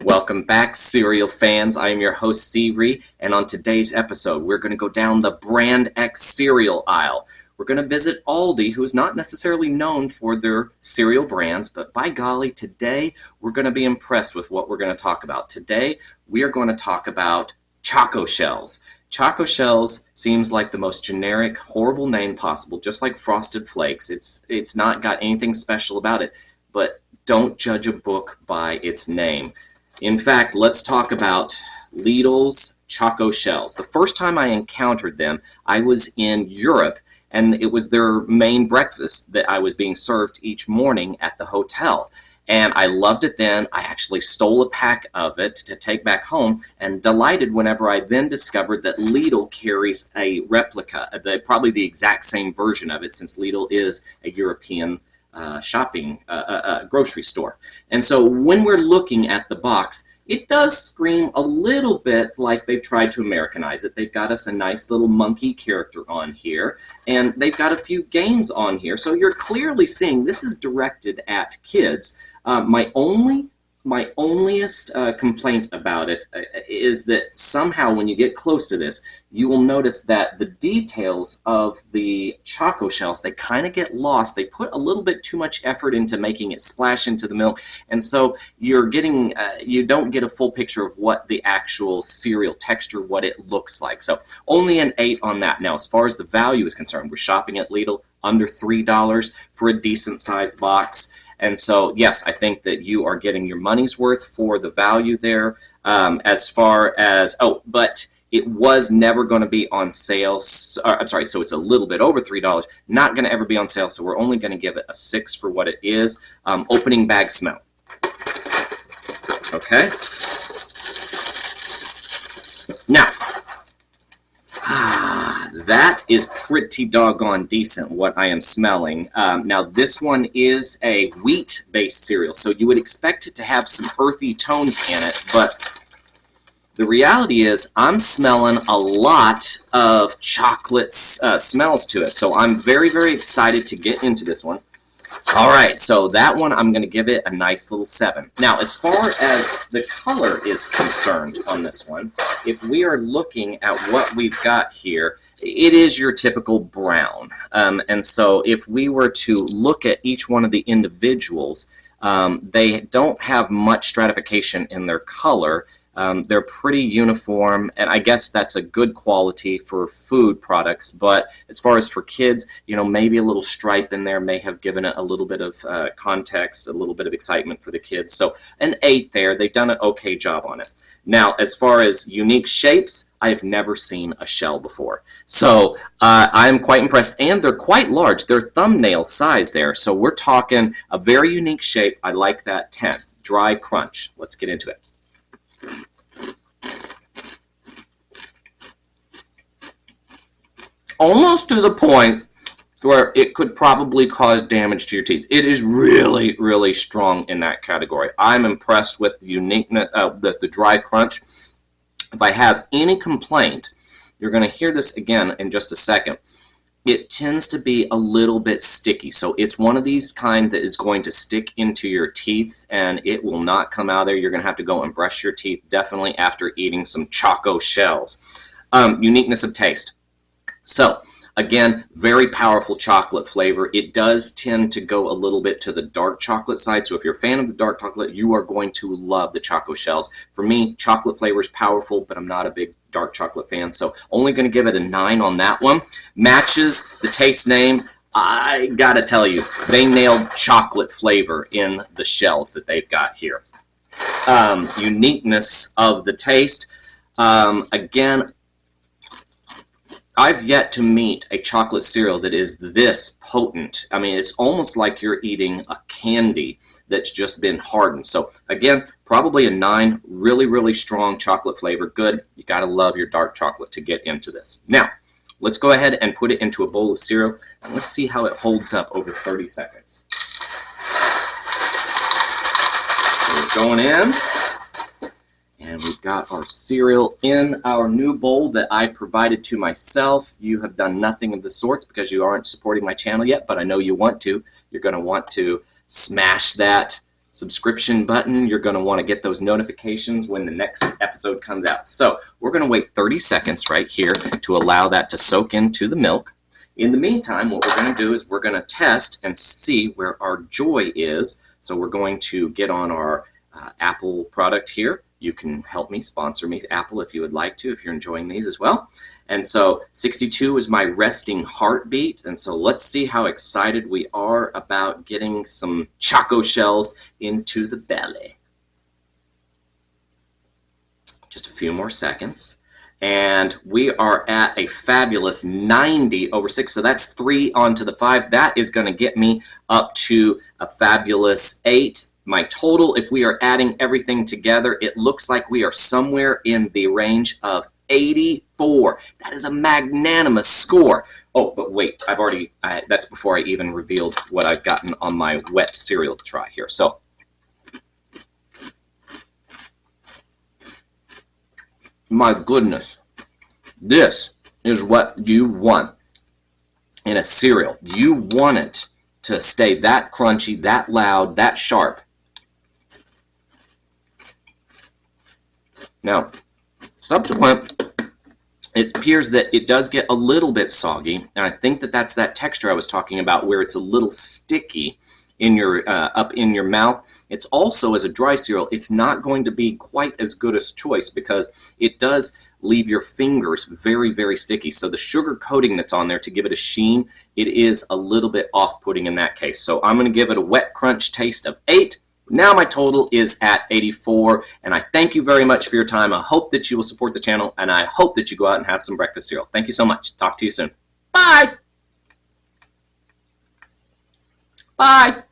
Welcome back, cereal fans. I am your host, Siri, and on today's episode, we're going to go down the Brand X cereal aisle. We're going to visit Aldi, who is not necessarily known for their cereal brands, but by golly, today we're going to be impressed with what we're going to talk about. Today, we are going to talk about Choco Shells. Choco Shells seems like the most generic, horrible name possible, just like Frosted Flakes. It's not got anything special about it, but don't judge a book by its name. In fact, let's talk about Lidl's Choco Shells. The first time I encountered them, I was in Europe, and it was their main breakfast that I was being served each morning at the hotel. And I loved it then. I actually stole a pack of it to take back home, and delighted whenever I then discovered that Lidl carries a replica, probably the exact same version of it, since Lidl is a European grocery store. And so when we're looking at the box, it does scream a little bit like they've tried to Americanize it. They've got us a nice little monkey character on here, and they've got a few games on here. So you're clearly seeing this is directed at kids. My onlyest complaint about it is that somehow when you get close to this, you will notice that the details of the Choco Shells, they kind of get lost. They put a little bit too much effort into making it splash into the milk, and so you don't get a full picture of what the actual cereal texture, what it looks like. So only an 8 on that. Now, as far as the value is concerned, we're shopping at Lidl under $3 for a decent-sized box. And so, yes, I think that you are getting your money's worth for the value there. But it was never going to be on sale. So it's a little bit over $3. Not going to ever be on sale, so we're only going to give it a 6 for what it is. Opening bag smell. Okay. Now, that is pretty doggone decent, what I am smelling. Now, this one is a wheat-based cereal, so you would expect it to have some earthy tones in it, but the reality is I'm smelling a lot of chocolate smells to it, so I'm very, very excited to get into this one. All right, so that one I'm going to give it a nice little 7. Now, as far as the color is concerned on this one, if we are looking at what we've got here, it is your typical brown. And so if we were to look at each one of the individuals, they don't have much stratification in their color. They're pretty uniform, and I guess that's a good quality for food products, but as far as for kids, maybe a little stripe in there may have given it a little bit of context, a little bit of excitement for the kids. So an 8 there. They've done an okay job on it. Now, as far as unique shapes, I've never seen a shell before. So I'm quite impressed, and they're quite large. They're thumbnail size there, so we're talking a very unique shape. I like that. 10. Dry crunch. Let's get into it. Almost to the point where it could probably cause damage to your teeth. It is really, really strong in that category. I'm impressed with the uniqueness of the dry crunch. If I have any complaint, you're going to hear this again in just a second. It tends to be a little bit sticky. So it's one of these kind that is going to stick into your teeth, and it will not come out of there. You're going to have to go and brush your teeth definitely after eating some Choco Shells. Uniqueness of taste. So, again, very powerful chocolate flavor. It does tend to go a little bit to the dark chocolate side, so if you're a fan of the dark chocolate, you are going to love the Choco Shells. For me, chocolate flavor is powerful, but I'm not a big dark chocolate fan, so only going to give it a 9 on that one. Matches the taste name. I gotta tell you, they nailed chocolate flavor in the shells that they've got here. Uniqueness of the taste. Again, I've yet to meet a chocolate cereal that is this potent. I mean, it's almost like you're eating a candy that's just been hardened. So again, probably a 9. Really, really strong chocolate flavor. Good. You gotta love your dark chocolate to get into this. Now, let's go ahead and put it into a bowl of cereal, and let's see how it holds up over 30 seconds. So we're going in. And we've got our cereal in our new bowl that I provided to myself. You have done nothing of the sorts because you aren't supporting my channel yet, but I know you want to. You're going to want to smash that subscription button. You're going to want to get those notifications when the next episode comes out. So we're going to wait 30 seconds right here to allow that to soak into the milk. In the meantime, what we're going to do is we're going to test and see where our joy is. So we're going to get on our Apple product here. You can help me, sponsor me, Apple, if you would like to, if you're enjoying these as well. And so 62 is my resting heartbeat. And so let's see how excited we are about getting some Choco shells into the belly. Just a few more seconds. And we are at a fabulous 90/6. So that's 3 onto the 5. That is going to get me up to a fabulous 8. My total, if we are adding everything together, it looks like we are somewhere in the range of 84. That is a magnanimous score. Oh, but wait, that's before I even revealed what I've gotten on my wet cereal to try here. So, my goodness, this is what you want in a cereal. You want it to stay that crunchy, that loud, that sharp. Now, subsequent, it appears that it does get a little bit soggy, and I think that that's that texture I was talking about where it's a little sticky in your up in your mouth. It's also, as a dry cereal, it's not going to be quite as good a choice because it does leave your fingers very, very sticky. So the sugar coating that's on there to give it a sheen, it is a little bit off-putting in that case. So I'm going to give it a wet crunch taste of 8. Now my total is at 84, and I thank you very much for your time. I hope that you will support the channel, and I hope that you go out and have some breakfast cereal. Thank you so much. Talk to you soon. Bye! Bye!